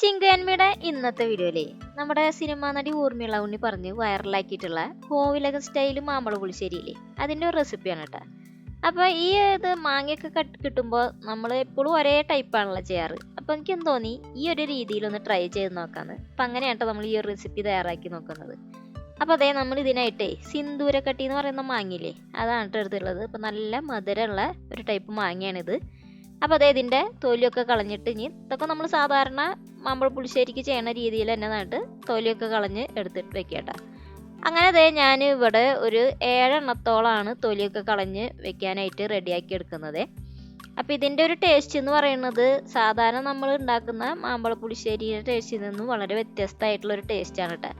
ചിങ്കയന്മയുടെ ഇന്നത്തെ വീഡിയോയിലെ നമ്മുടെ സിനിമാ നടി ഊർമിള ഉണ്ണി പറഞ്ഞ് വൈറലാക്കിയിട്ടുള്ള കോവിലകം സ്റ്റൈല് മാമ്പഴ പുളിശ്ശേരിയില്ലേ അതിൻ്റെ ഒരു റെസിപ്പിയാണ് കേട്ടോ. അപ്പോൾ ഈ ഇത് മാങ്ങയൊക്കെ കിട്ടുമ്പോൾ നമ്മൾ എപ്പോഴും ഒരേ ടൈപ്പാണല്ലോ ചെയ്യാറ്. അപ്പോൾ എനിക്ക് തോന്നി ഈ ഒരു രീതിയിലൊന്ന് ട്രൈ ചെയ്ത് നോക്കാമെന്ന്. അപ്പം അങ്ങനെയാണ് നമ്മൾ ഈ ഒരു റെസിപ്പി തയ്യാറാക്കി നോക്കുന്നത്. അപ്പോൾ അതേ നമ്മൾ ഇതിനായിട്ടേ സിന്ദൂരക്കട്ടി എന്ന് പറയുന്ന മാങ്ങയില്ലേ അതാണ് കേട്ടോ എടുത്തുള്ളത്. അപ്പോൾ നല്ല മധുരമുള്ള ഒരു ടൈപ്പ് മാങ്ങയാണിത്. അപ്പോൾ അതേ ഇതിൻ്റെ തൊലിയൊക്കെ കളഞ്ഞിട്ട് ഇനി ഇതൊക്കെ നമ്മൾ സാധാരണ മാമ്പഴ പുളിശ്ശേരിക്ക് ചെയ്യുന്ന രീതിയിൽ തന്നെ നട്ട് തൊലിയൊക്കെ കളഞ്ഞ് എടുത്തിട്ട് വെക്കട്ടെ. അങ്ങനെ അതേ ഞാൻ ഇവിടെ ഒരു 7 എണ്ണത്തോളമാണ് തൊലിയൊക്കെ കളഞ്ഞ് വെക്കാനായിട്ട് റെഡിയാക്കി എടുക്കുന്നത്. അപ്പോൾ ഇതിൻ്റെ ഒരു ടേസ്റ്റ് എന്ന് പറയുന്നത് സാധാരണ നമ്മൾ ഉണ്ടാക്കുന്ന മാമ്പഴ പുളിശ്ശേരിയുടെ ടേസ്റ്റിൽ നിന്നും വളരെ വ്യത്യസ്തമായിട്ടുള്ളൊരു ടേസ്റ്റാണ് കേട്ടോ.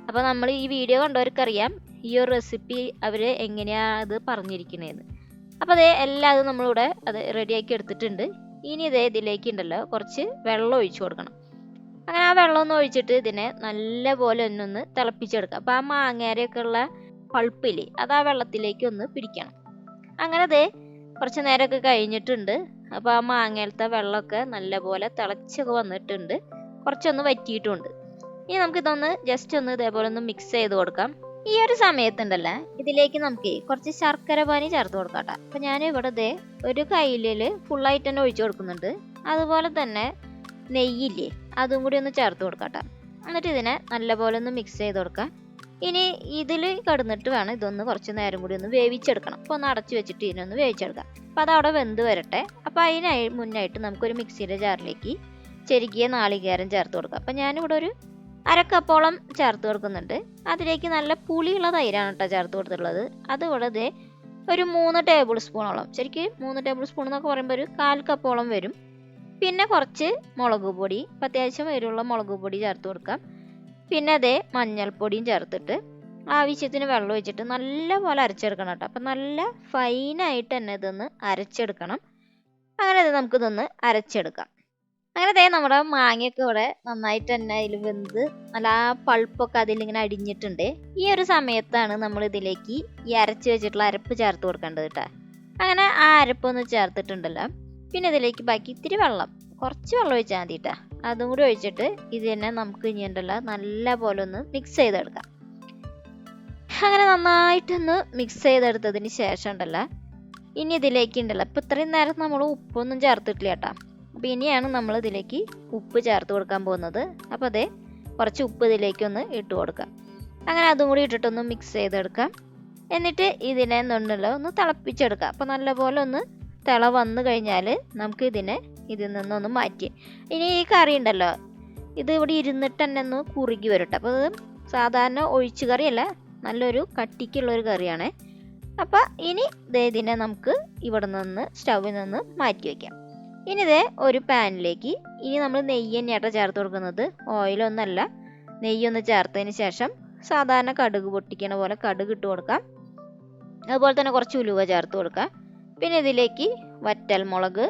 അപ്പോൾ നമ്മൾ ഈ വീഡിയോ കണ്ടവർക്കറിയാം ഈ ഒരു റെസിപ്പി അവർ എങ്ങനെയാണ് അത് പറഞ്ഞിരിക്കുന്നതെന്ന്. അപ്പോൾ അതേ എല്ലാം നമ്മളിവിടെ അത് റെഡിയാക്കി എടുത്തിട്ടുണ്ട്. ഇനി ഇതേ ഇതിലേക്ക് ഉണ്ടല്ലോ കുറച്ച് വെള്ളം ഒഴിച്ചു കൊടുക്കണം. അങ്ങനെ ആ വെള്ളം ഒന്ന് ഒഴിച്ചിട്ട് ഇതിനെ നല്ലപോലെ ഒന്ന് തിളപ്പിച്ചെടുക്കുക. അപ്പോൾ ആ മാങ്ങേരയൊക്കെ ഉള്ള പൾപ്പില്ലേ അത് ആ വെള്ളത്തിലേക്ക് ഒന്ന് പിടിക്കണം. അങ്ങനെ അതേ കുറച്ച് നേരമൊക്കെ കഴിഞ്ഞിട്ടുണ്ട്. അപ്പോൾ ആ മാങ്ങയിലത്തെ വെള്ളമൊക്കെ നല്ലപോലെ തിളച്ചൊക്കെ വന്നിട്ടുണ്ട്, കുറച്ചൊന്ന് വറ്റിയിട്ടുമുണ്ട്. ഇനി നമുക്കിതൊന്ന് ജസ്റ്റ് ഒന്ന് ഇതേപോലെ ഒന്ന് മിക്സ് ചെയ്ത് കൊടുക്കാം. ഈ ഒരു സമയത്തുണ്ടല്ലോ ഇതിലേക്ക് നമുക്ക് കുറച്ച് ശർക്കര പാനി ചേർത്ത് കൊടുക്കാം കേട്ടോ. അപ്പം ഞാൻ ഇവിടെ ദേ ഒരു കയ്യിൽ ഫുള്ളായിട്ട് തന്നെ ഒഴിച്ചു കൊടുക്കുന്നുണ്ട്. അതുപോലെ തന്നെ നെയ്യില്ലേ അതും കൂടി ഒന്ന് ചേർത്ത് കൊടുക്കാം കേട്ടോ. എന്നിട്ട് ഇതിനെ നല്ലപോലെ ഒന്ന് മിക്സ് ചെയ്ത് കൊടുക്കാം. ഇനി ഇതിൽ കിടന്നിട്ട് വേണം ഇതൊന്ന് കുറച്ച് നേരം കൂടി ഒന്ന് വേവിച്ചെടുക്കണം. അപ്പോൾ ഒന്ന് അടച്ചു വെച്ചിട്ട് ഇതിനൊന്ന് വേവിച്ചെടുക്കാം. അപ്പോൾ അതവിടെ വെന്ത് വരട്ടെ. അപ്പോൾ അതിനായി മുന്നായിട്ട് നമുക്കൊരു മിക്സിയുടെ ജാറിലേക്ക് ചെറുകിയ നാളികേരം ചേർത്ത് കൊടുക്കാം. അപ്പം ഞാനിവിടെ ഒരു 1/2 കപ്പോളം ചേർത്ത് കൊടുക്കുന്നുണ്ട്. അതിലേക്ക് നല്ല പുളിയുള്ള തൈരാണ് കേട്ടോ ചേർത്ത് കൊടുത്തിട്ടുള്ളത്. അതിവിടെ ദേ ഒരു 3 ടേബിൾ സ്പൂണോളം, ശരിക്കും 3 ടേബിൾ സ്പൂൺ എന്നൊക്കെ പറയുമ്പോൾ ഒരു 1/4 കപ്പോളം വരും. പിന്നെ കുറച്ച് മുളക് പൊടി, അത്യാവശ്യം എരിവുള്ള മുളക് പൊടി ചേർത്ത് കൊടുക്കാം. പിന്നെ അതേ മഞ്ഞൾപ്പൊടിയും ചേർത്തിട്ട് ആവശ്യത്തിന് വെള്ളം ഒഴിച്ചിട്ട് നല്ലപോലെ അരച്ചെടുക്കണം കേട്ടോ. അപ്പം നല്ല ഫൈനായിട്ട് തന്നെ ഇതൊന്ന് അരച്ചെടുക്കണം. അങ്ങനെ ഇത് നമുക്കിതൊന്ന് അരച്ചെടുക്കാം. അങ്ങനെ ദേ നമ്മുടെ മാങ്ങയൊക്കെ ഇവിടെ നന്നായിട്ട് തന്നെ അതിൽ വെന്ത് നല്ല ആ പൾപ്പൊക്കെ അതിലിങ്ങനെ അടിഞ്ഞിട്ടുണ്ട്. ഈ ഒരു സമയത്താണ് നമ്മൾ ഇതിലേക്ക് ഈ അരച്ച് വെച്ചിട്ടുള്ള അരപ്പ് ചേർത്ത് കൊടുക്കേണ്ടത് കേട്ടോ. അങ്ങനെ ആ അരപ്പൊന്ന് ചേർത്തിട്ടുണ്ടല്ലോ. പിന്നെ ഇതിലേക്ക് ബാക്കി ഇത്തിരി വെള്ളം, കുറച്ച് വെള്ളം ഒഴിച്ചാൽ മതി കേട്ടോ. അതും കൂടി ഒഴിച്ചിട്ട് ഇത് തന്നെ നമുക്ക് ഇനി ഉണ്ടല്ലോ നല്ല പോലെ ഒന്ന് മിക്സ് ചെയ്തെടുക്കാം. അങ്ങനെ നന്നായിട്ടൊന്ന് മിക്സ് ചെയ്തെടുത്തതിന് ശേഷം ഉണ്ടല്ലോ ഇനി ഇതിലേക്ക് ഉണ്ടല്ലോ ഇപ്പം ഇത്രയും നേരം നമ്മൾ ഉപ്പൊന്നും ചേർത്തിട്ടില്ല കേട്ടോ. അപ്പോൾ ഇനിയാണ് നമ്മൾ ഇതിലേക്ക് ഉപ്പ് ചേർത്ത് കൊടുക്കാൻ പോകുന്നത്. അപ്പോൾ അതേ കുറച്ച് ഉപ്പ് ഇതിലേക്കൊന്ന് ഇട്ട് കൊടുക്കാം. അങ്ങനെ അതും കൂടി ഇട്ടിട്ടൊന്ന് മിക്സ് ചെയ്തെടുക്കാം. എന്നിട്ട് ഇതിനെ ഉണ്ടല്ലോ ഒന്ന് തിളപ്പിച്ചെടുക്കാം. അപ്പോൾ നല്ലപോലെ ഒന്ന് തിള വന്നു കഴിഞ്ഞാൽ നമുക്ക് ഇതിനെ ഇതിൽ നിന്നൊന്ന് മാറ്റി. ഇനി ഈ കറി ഉണ്ടല്ലോ ഇത് ഇവിടെ ഇരുന്നിട്ട് തന്നെ ഒന്ന് കുറുകി വരട്ടെ. അപ്പോൾ ഇത് സാധാരണ ഒഴിച്ചു കറിയല്ല, നല്ലൊരു കട്ടിക്കുള്ളൊരു കറിയാണ്. അപ്പോൾ ഇനി ഇതിനെ നമുക്ക് ഇവിടെ നിന്ന് സ്റ്റൗവിൽ നിന്ന് മാറ്റി വയ്ക്കാം. ഇനി ഇതേ ഒരു പാനിലേക്ക് ഇനി നമ്മൾ നെയ്യ് തന്നെയാട്ടോ ചേർത്ത് കൊടുക്കുന്നത്, ഓയിലൊന്നല്ല. നെയ്യൊന്ന് ചേർത്തതിന് ശേഷം സാധാരണ കടുക് പൊട്ടിക്കണ പോലെ കടുക് ഇട്ട് കൊടുക്കാം. അതുപോലെ തന്നെ കുറച്ച് ഉലുവ ചേർത്ത് കൊടുക്കാം. പിന്നെ ഇതിലേക്ക് വറ്റൽമുളക്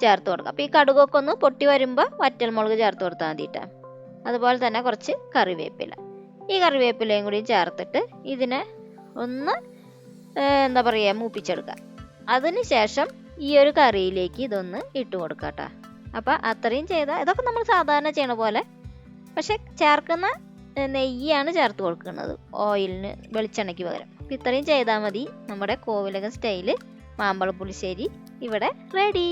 ചേർത്ത് കൊടുക്കാം. അപ്പോൾ ഈ കടുകൊക്കെ ഒന്ന് പൊട്ടി വരുമ്പോൾ വറ്റൽമുളക് ചേർത്ത് കൊടുത്താൽ മതി കേട്ടോ. അതുപോലെ തന്നെ കുറച്ച് കറിവേപ്പില, ഈ കറിവേപ്പിലയും കൂടി ചേർത്തിട്ട് ഇതിനെ ഒന്ന് എന്താ പറയുക മൂപ്പിച്ചെടുക്കാം. അതിന് ശേഷം ഈ ഒരു കറിയിലേക്ക് ഇതൊന്ന് ഇട്ട് കൊടുക്കാം കേട്ടോ. അപ്പോൾ അത്രയും ചെയ്താൽ ഇതൊക്കെ നമ്മൾ സാധാരണ ചെയ്യണ പോലെ, പക്ഷെ ചേർക്കുന്ന നെയ്യാണ് ചേർത്ത് കൊടുക്കുന്നത് ഓയിലിന്, വെളിച്ചെണ്ണയ്ക്ക് പകരം. അപ്പോൾ ഇത്രയും ചെയ്താൽ മതി. നമ്മുടെ കോവിലകം സ്റ്റൈല് മാമ്പഴ പുളിശ്ശേരി ഇവിടെ റെഡി.